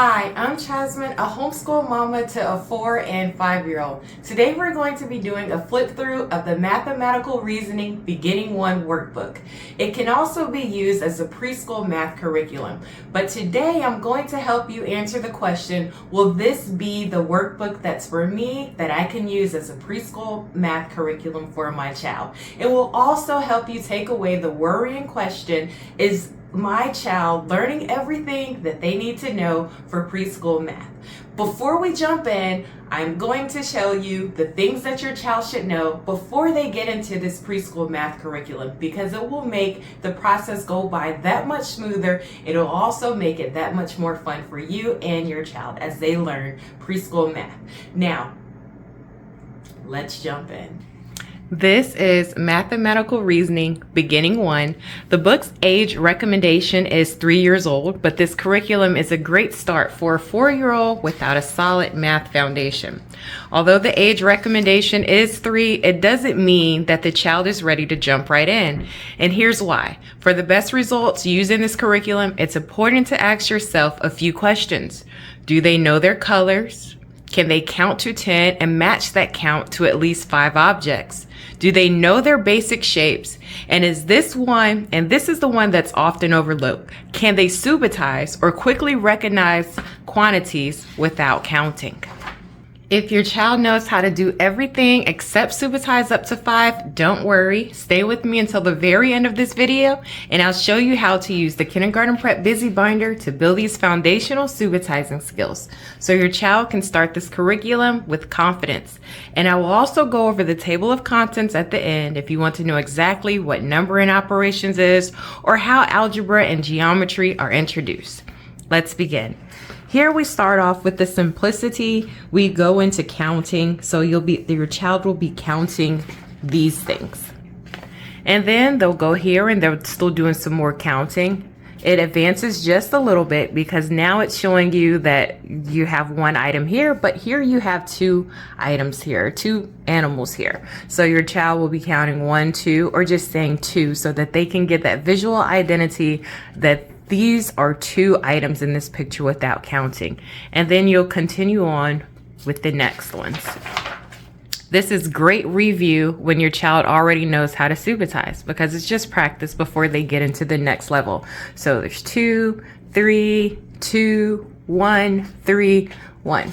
Hi, I'm Jasmine, a homeschool mama to a 4 and 5-year-old. Today we're going to be doing a flip through of the Mathematical Reasoning Beginning 1 workbook. It can also be used as a preschool math curriculum. But today I'm going to help you answer the question, will this be the workbook that's for me that I can use as a preschool math curriculum for my child? It will also help you take away the worrying question, is my child learning everything that they need to know for preschool math? Before we jump in, I'm going to show you the things that your child should know before they get into this preschool math curriculum, because it will make the process go by that much smoother. It'll also make it that much more fun for you and your child as they learn preschool math. Now, let's jump in. This is Mathematical Reasoning Beginning 1. The book's age recommendation is 3 years old, but this curriculum is a great start for a 4-year-old without a solid math foundation. Although the age recommendation is 3, it doesn't mean that the child is ready to jump right in. And here's why. For the best results using this curriculum, it's important to ask yourself a few questions. Do they know their colors? Can they count to 10 and match that count to at least 5 objects? Do they know their basic shapes? And is this one, and this is the one that's often overlooked, can they subitize or quickly recognize quantities without counting? If your child knows how to do everything except subitize up to 5, don't worry. Stay with me until the very end of this video, and I'll show you how to use the Kindergarten Prep Busy Binder to build these foundational subitizing skills so your child can start this curriculum with confidence. And I will also go over the table of contents at the end if you want to know exactly what numbering operations is or how algebra and geometry are introduced. Let's begin. Here we start off with the simplicity. We go into counting, so your child will be counting these things. And then they'll go here and they're still doing some more counting. It advances just a little bit because now it's showing you that you have one item here, but here you have 2 items here, 2 animals here. So your child will be counting 1, 2, or just saying 2 so that they can get that visual identity that these are 2 items in this picture without counting. And then you'll continue on with the next ones. This is great review when your child already knows how to subitize, because it's just practice before they get into the next level. So there's 2, 3, 2, 1, 3, 1.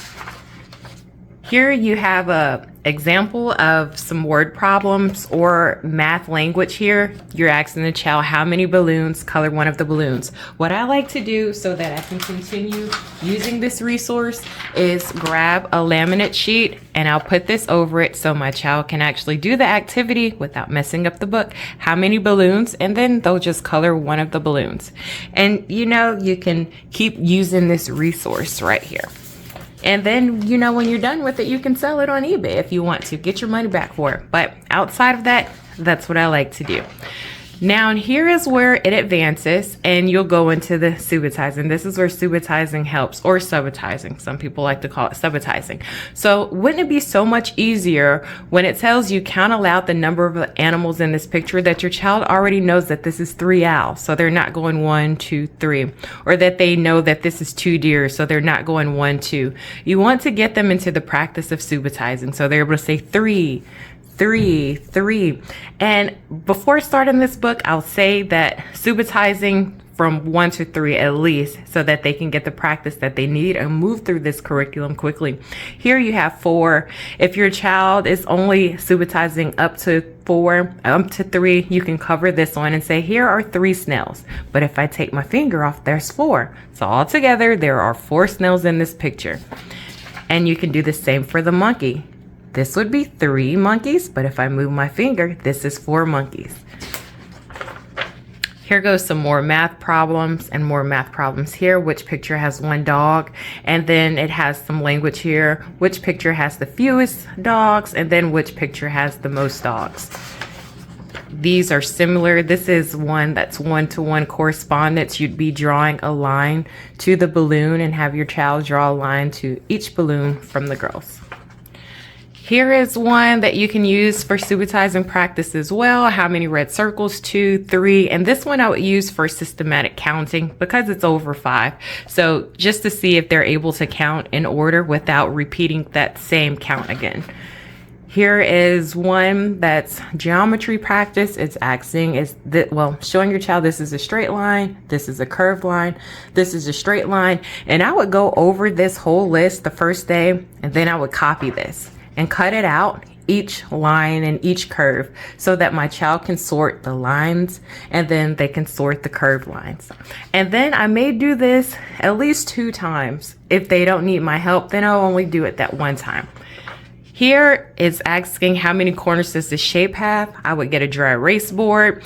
Here you have a example of some word problems or math language here. You're asking the child how many balloons, color one of the balloons. What I like to do so that I can continue using this resource is grab a laminate sheet and I'll put this over it so my child can actually do the activity without messing up the book. How many balloons? And then they'll just color one of the balloons. And you can keep using this resource right here. And then, when you're done with it, you can sell it on eBay if you want to. Get your money back for it. But outside of that, that's what I like to do. Now, here is where it advances, and you'll go into the subitizing. This is where subitizing helps, or subitizing. Some people like to call it subitizing. So wouldn't it be so much easier when it tells you count aloud the number of animals in this picture that your child already knows that this is 3 owls, so they're not going 1, 2, 3, or that they know that this is 2 deer, so they're not going 1, 2. You want to get them into the practice of subitizing, so they're able to say 3, 3, 3. And before starting this book, I'll say that subitizing from 1 to 3 at least, so that they can get the practice that they need and move through this curriculum quickly. Here you have 4. If your child is only subitizing up to 4, up to 3, you can cover this one and say, here are 3 snails. But if I take my finger off, there's 4. So altogether, there are 4 snails in this picture. And you can do the same for the monkey. This would be 3 monkeys, but if I move my finger, this is 4 monkeys. Here goes some more math problems and more math problems here. Which picture has 1 dog? And then it has some language here. Which picture has the fewest dogs? And then which picture has the most dogs? These are similar. This is one that's 1-to-1 correspondence. You'd be drawing a line to the balloon and have your child draw a line to each balloon from the girls. Here is one that you can use for subitizing practice as well. How many red circles? 2, 3. And this one I would use for systematic counting because it's over 5. So just to see if they're able to count in order without repeating that same count again. Here is one that's geometry practice. It's asking, showing your child this is a straight line, this is a curved line, this is a straight line. And I would go over this whole list the first day, and then I would copy this and cut it out, each line and each curve, so that my child can sort the lines and then they can sort the curved lines. And then I may do this at least 2 times. If they don't need my help, then I'll only do it that one time. Here is asking how many corners does this shape have. I would get a dry erase board,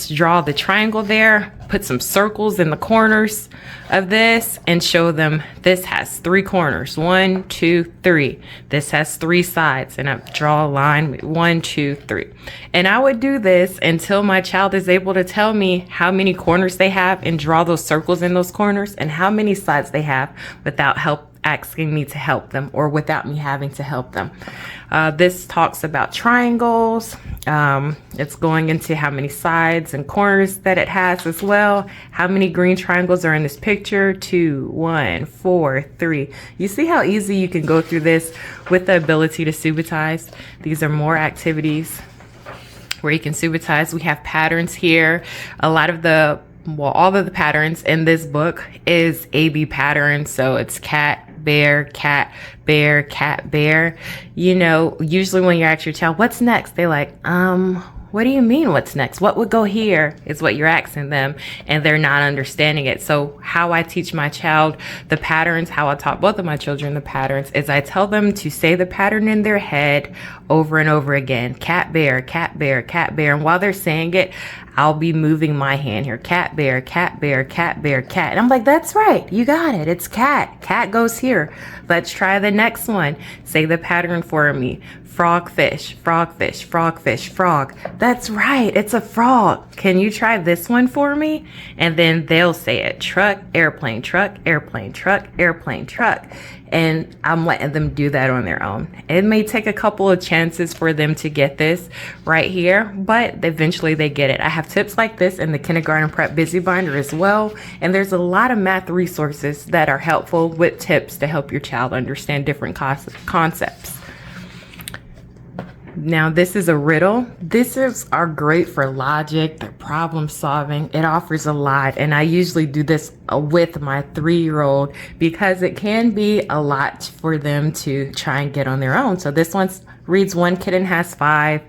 draw the triangle there, put some circles in the corners of this and show them this has 3 corners. 1, 2, 3. This has 3 sides, and I draw a line with 1, 2, 3. And I would do this until my child is able to tell me how many corners they have and draw those circles in those corners and how many sides they have without asking me to help them or without me having to help them. This talks about triangles. It's going into how many sides and corners that it has as well. How many green triangles are in this picture? 2, 1, 4, 3. You see how easy you can go through this with the ability to subitize? These are more activities where you can subitize. We have patterns here. All of the patterns in this book is AB patterns. So it's cat, bear, cat, bear, cat, bear. You know, usually when you ask your child, what's next? They're like, what do you mean what's next? What would go here is what you're asking them, and they're not understanding it. So how I teach my child the patterns, how I taught both of my children the patterns, is I tell them to say the pattern in their head over and over again. Cat, bear, cat, bear, cat, bear. And while they're saying it, I'll be moving my hand here. Cat, bear, cat, bear, cat, bear, cat. And I'm like, that's right. You got it. It's cat. Cat goes here. Let's try the next one. Say the pattern for me. Frog, fish, frog, fish, frog, fish, frog. That's right. It's a frog. Can you try this one for me? And then they'll say it. Truck, airplane, truck, airplane, truck, airplane, truck. And I'm letting them do that on their own. It may take a couple of chances for them to get this right here, but eventually they get it. I have tips like this in the Kindergarten Prep Busy Binder as well. And there's a lot of math resources that are helpful with tips to help your child understand different concepts. Now, this is a riddle. Are great for logic, they're problem solving. It offers a lot. And I usually do this with my 3-year-old because it can be a lot for them to try and get on their own. So this one reads, one kitten has 5.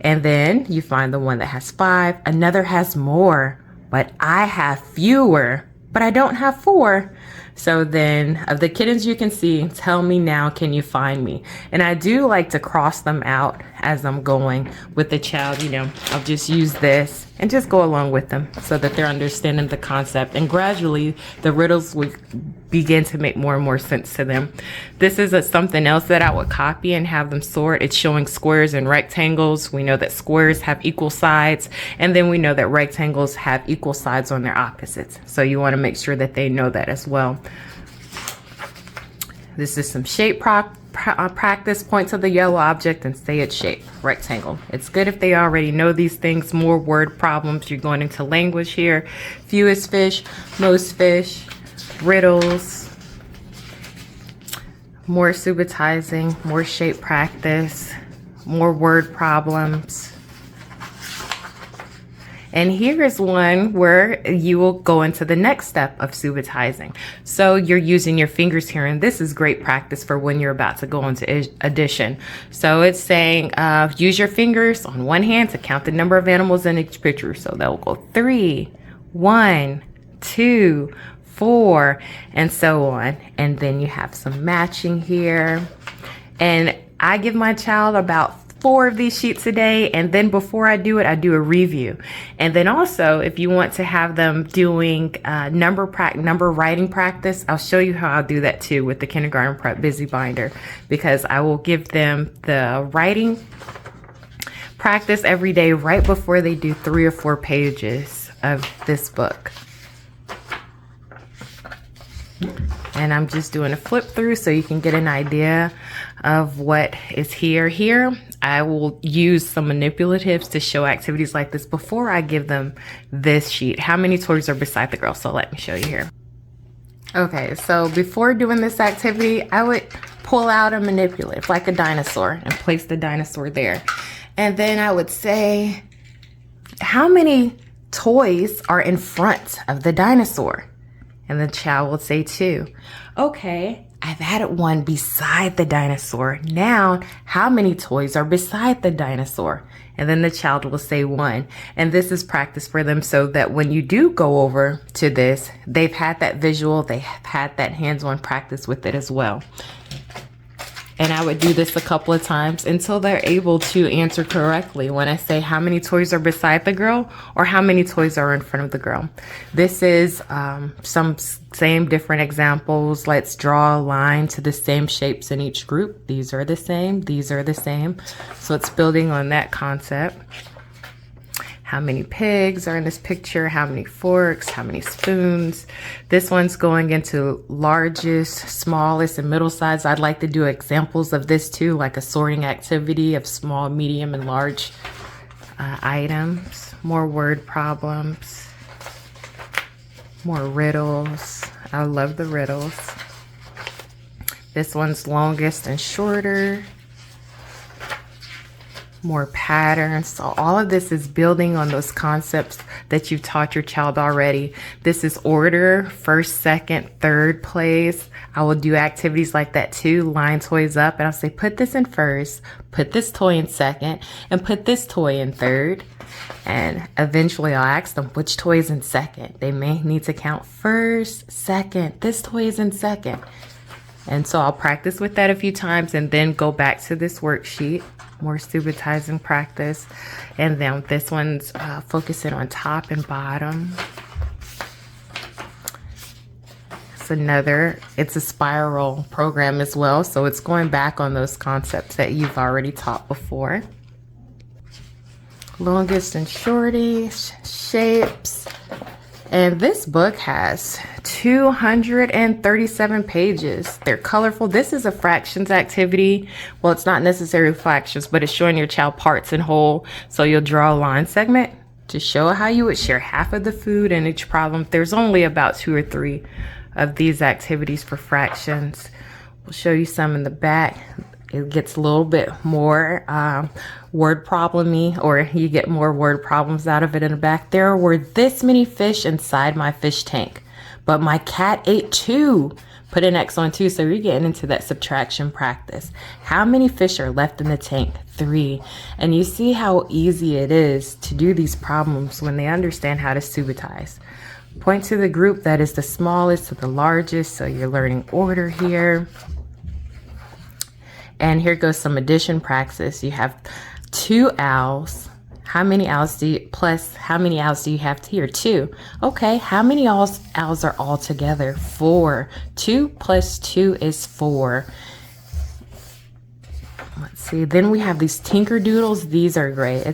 And then you find the one that has 5. Another has more, but I have fewer, but I don't have 4. So then of the kittens you can see, tell me now, can you find me? And I do like to cross them out as I'm going with the child. You know, I'll just use this and just go along with them so that they're understanding the concept. And gradually the riddles will begin to make more and more sense to them. This is something else that I would copy and have them sort. It's showing squares and rectangles. We know that squares have equal sides, and then we know that rectangles have equal sides on their opposites. So you want to make sure that they know that as well. This is some shape practice. Point to the yellow object and say its shape. Rectangle. It's good if they already know these things. More word problems. You're going into language here. Fewest fish, most fish, riddles, more subitizing, more shape practice, more word problems. And here is one where you will go into the next step of subitizing. So you're using your fingers here, and this is great practice for when you're about to go into addition. So it's saying use your fingers on one hand to count the number of animals in each picture. So that will go 3, 1, 2, 4, and so on. And then you have some matching here. And I give my child about 4 of these sheets a day, and then before I do it, I do a review. And then also, if you want to have them doing number writing practice, I'll show you how I'll do that too with the Kindergarten Prep Busy Binder, because I will give them the writing practice every day right before they do 3 or 4 pages of this book. And I'm just doing a flip through so you can get an idea of what is here. Here, I will use some manipulatives to show activities like this before I give them this sheet. How many toys are beside the girl? So let me show you here. Okay, so before doing this activity, I would pull out a manipulative like a dinosaur and place the dinosaur there. And then I would say, how many toys are in front of the dinosaur? And the child will say 2. Okay, I've added 1 beside the dinosaur. Now, how many toys are beside the dinosaur? And then the child will say 1. And this is practice for them so that when you do go over to this, they've had that visual, they have had that hands-on practice with it as well. And I would do this a couple of times until they're able to answer correctly when I say how many toys are beside the girl or how many toys are in front of the girl. This is some same different examples. Let's draw a line to the same shapes in each group. These are the same. These are the same. So it's building on that concept. How many pigs are in this picture? How many forks? How many spoons? This one's going into largest, smallest, and middle size. I'd like to do examples of this too, like a sorting activity of small, medium, and large items. More word problems. More riddles. I love the riddles. This one's longest and shorter. More patterns. So all of this is building on those concepts that you've taught your child already. This is order, first, second, third place. I will do activities like that too. Line toys up and I'll say, put this in first, put this toy in second, and put this toy in third. And eventually I'll ask them which toy is in second. They may need to count first, second, this toy is in second. And so I'll practice with that a few times and then go back to this worksheet. More subitizing practice. And then this one's focusing on top and bottom. It's a spiral program as well. So it's going back on those concepts that you've already taught before. Longest and shortest, shapes. And this book has 237 pages. They're colorful. This is a fractions activity. Well, it's not necessarily fractions, but it's showing your child parts and whole. So you'll draw a line segment to show how you would share half of the food in each problem. There's only about 2 or 3 of these activities for fractions. We'll show you some in the back. It gets a little bit more word problem-y, or you get more word problems out of it in the back. There were this many fish inside my fish tank, but my cat ate 2. Put an X on 2, so you're getting into that subtraction practice. How many fish are left in the tank? 3. And you see how easy it is to do these problems when they understand how to subitize. Point to the group that is the smallest to the largest, so you're learning order here. And here goes some addition practice. You have 2 owls. How many owls do you, plus how many owls do you have here? 2. Okay, how many owls are all together? 4. 2 plus 2 is 4. Let's see, then we have these tinkerdoodles. These are great.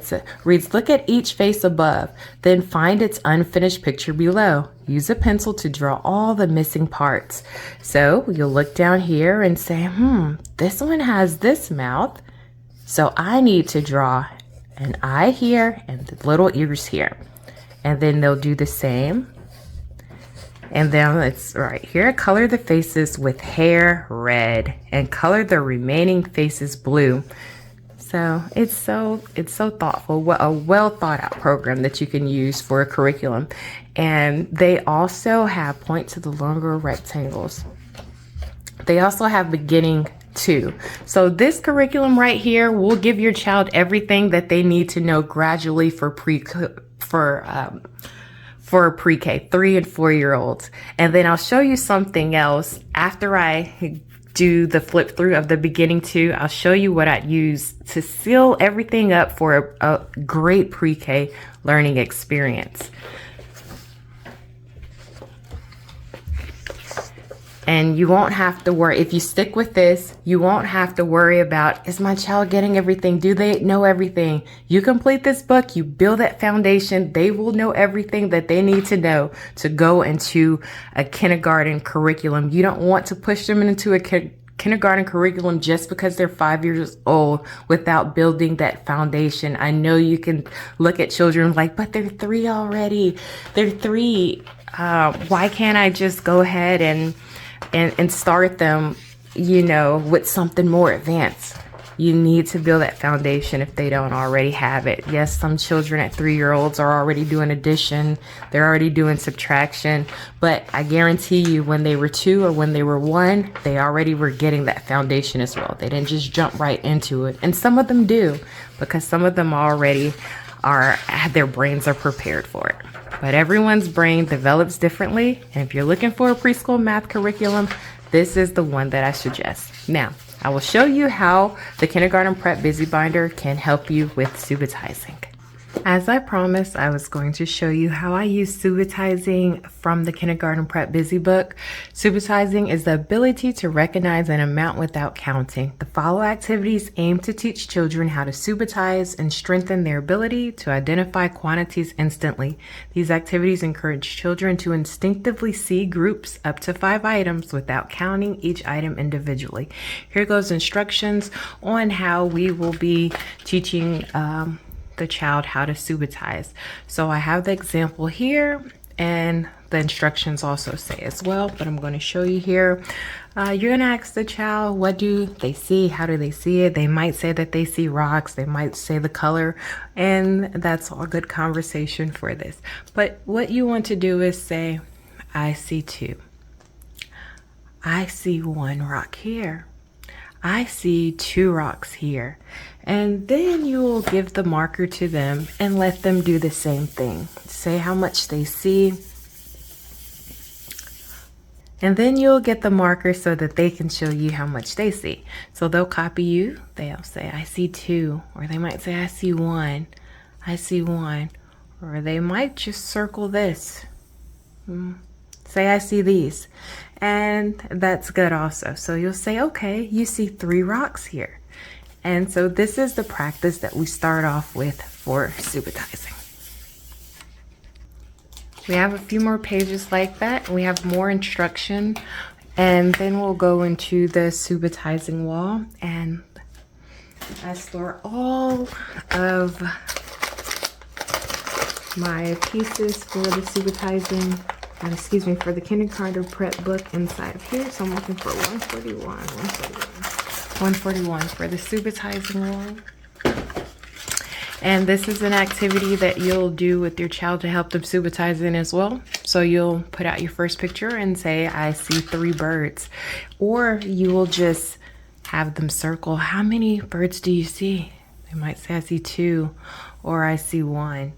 Reads, look at each face above, then find its unfinished picture below. Use a pencil to draw all the missing parts. So you'll look down here and say, this one has this mouth, so I need to draw an eye here and the little ears here. And then they'll do the same. And then it's right here, color the faces with hair red and color the remaining faces blue. So it's so thoughtful. A well thought out program that you can use for a curriculum. And they also have point to the longer rectangles. They also have beginning too. So this curriculum right here will give your child everything that they need to know gradually for pre-K, 3 and 4-year-olds. And then I'll show you something else after I do the flip through of the beginning too. I'll show you what I'd use to seal everything up for a great pre-K learning experience. And you won't have to worry. If you stick with this, you won't have to worry about, is my child getting everything? Do they know everything? You complete this book, you build that foundation, they will know everything that they need to know to go into a kindergarten curriculum. You don't want to push them into a kindergarten curriculum just because they're 5 years old without building that foundation. I know you can look at children like, but they're 3 already. They're 3. Why can't I just go ahead and start them, you know, with something more advanced? You need to build that foundation if they don't already have it. Yes, some children at 3-year-olds are already doing addition. They're already doing subtraction. But I guarantee you when they were 2 or when they were 1, they already were getting that foundation as well. They didn't just jump right into it. And some of them do, because some of them already their brains are prepared for it. But everyone's brain develops differently. And if you're looking for a preschool math curriculum, this is the one that I suggest. Now, I will show you how the Kindergarten Prep Busy Binder can help you with subitizing. As I promised, I was going to show you how I use subitizing from the Kindergarten Prep Busy book. Subitizing is the ability to recognize an amount without counting. The following activities aim to teach children how to subitize and strengthen their ability to identify quantities instantly. These activities encourage children to instinctively see groups up to 5 items without counting each item individually. Here goes instructions on how we will be teaching the child how to subitize. So I have the example here, and the instructions also say as well, but I'm going to show you here. You're going to ask the child, what do they see? How do they see it? They might say that they see rocks. They might say the color, and that's all good conversation for this. But what you want to do is say, I see 2. I see 1 rock here. I see 2 rocks here. And then you will give the marker to them and let them do the same thing. Say how much they see. And then you'll get the marker so that they can show you how much they see. So they'll copy you. They'll say, I see 2. Or they might say, I see 1. I see 1. Or they might just circle this. Say, I see these. And that's good also. So you'll say, okay, you see 3 rocks here. And so this is the practice that we start off with for subitizing. We have a few more pages like that. We have more instruction, and then we'll go into the subitizing wall, and I store all of my pieces for the subitizing, for the kindergarten prep book inside of here. So I'm looking for 141 for the subitizing wall. And this is an activity that you'll do with your child to help them subitize in as well. So you'll put out your first picture and say, I see 3 birds. Or you will just have them circle, how many birds do you see? They might say, I see 2, or I see 1.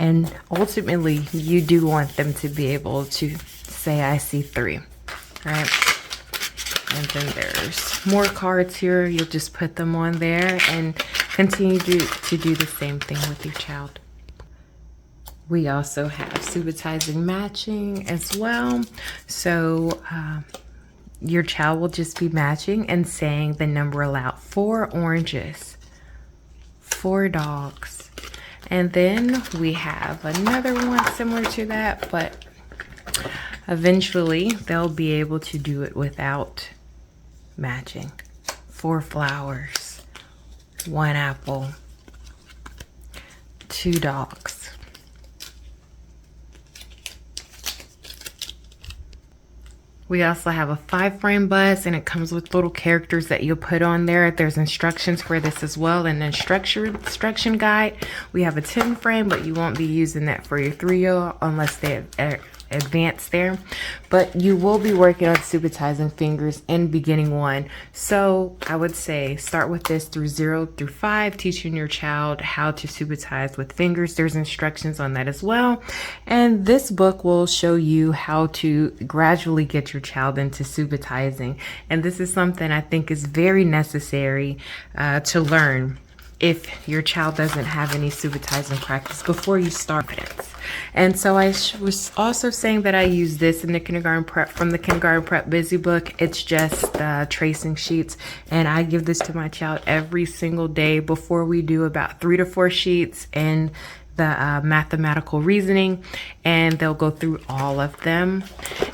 And ultimately, you do want them to be able to say, I see 3, right? And then there's more cards here. You'll just put them on there and continue to do the same thing with your child. We also have subitizing matching as well. So your child will just be matching and saying the number aloud. 4 oranges, 4 dogs. And then we have another one similar to that, but eventually they'll be able to do it without matching. 4 flowers, 1 apple, 2 dogs. We also have a 5-frame bus, and it comes with little characters that you'll put on there. There's instructions for this as well, and an instruction guide. We have a 10-frame, but you won't be using that for your 3-year-old unless they advance there. But you will be working on subitizing fingers in beginning 1. So I would say start with this through 0 through 5, teaching your child how to subitize with fingers. There's instructions on that as well. And this book will show you how to gradually get your child into subitizing. And this is something I think is very necessary to learn if your child doesn't have any subitizing practice before you start it. And so I was also saying that I use this in the kindergarten prep from the kindergarten prep busy book. It's just tracing sheets, and I give this to my child every single day before we do about 3 to 4 sheets in the mathematical reasoning, and they'll go through all of them.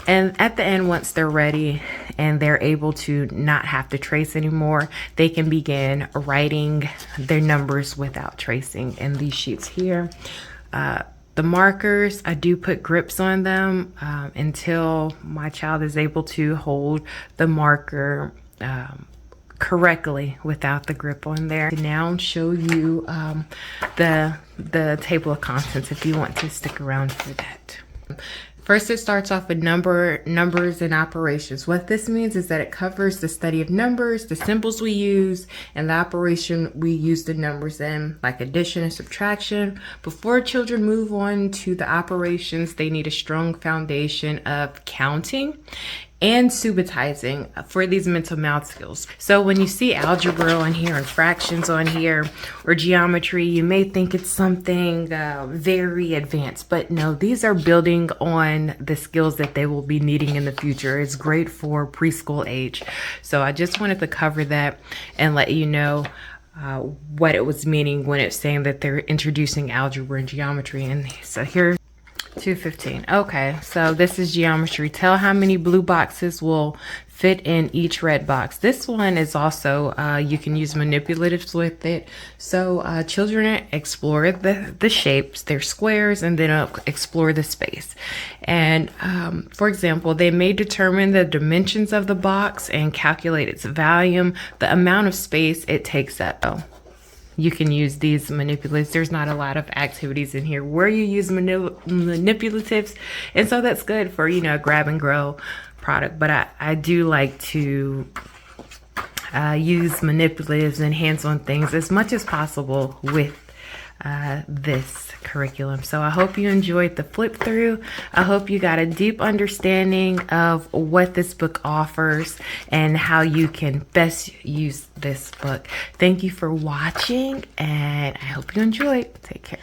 And at the end, once they're ready and they're able to not have to trace anymore, they can begin writing their numbers without tracing in these sheets here. The markers, I do put grips on them until my child is able to hold the marker correctly without the grip on there. Now show you the table of contents if you want to stick around for that. First, it starts off with numbers and operations. What this means is that it covers the study of numbers, the symbols we use, and the operation we use the numbers in, like addition and subtraction. Before children move on to the operations, they need a strong foundation of counting and subitizing for these mental math skills. So when you see algebra on here and fractions on here or geometry, you may think it's something very advanced, but no, these are building on the skills that they will be needing in the future. It's great for preschool age. So I just wanted to cover that and let you know what it was meaning when it's saying that they're introducing algebra and geometry. And so here, 215. Okay, so this is geometry. Tell how many blue boxes will fit in each red box. This one is also, you can use manipulatives with it. So children explore the shapes, their squares, and then explore the space. And for example, they may determine the dimensions of the box and calculate its volume, the amount of space it takes up. You can use these manipulatives. There's not a lot of activities in here where you use manipulatives. And so that's good for, you know, grab and grow product. But I do like to use manipulatives and hands-on things as much as possible with this curriculum. So I hope you enjoyed the flip through. I hope you got a deep understanding of what this book offers and how you can best use this book. Thank you for watching, and I hope you enjoyed. Take care.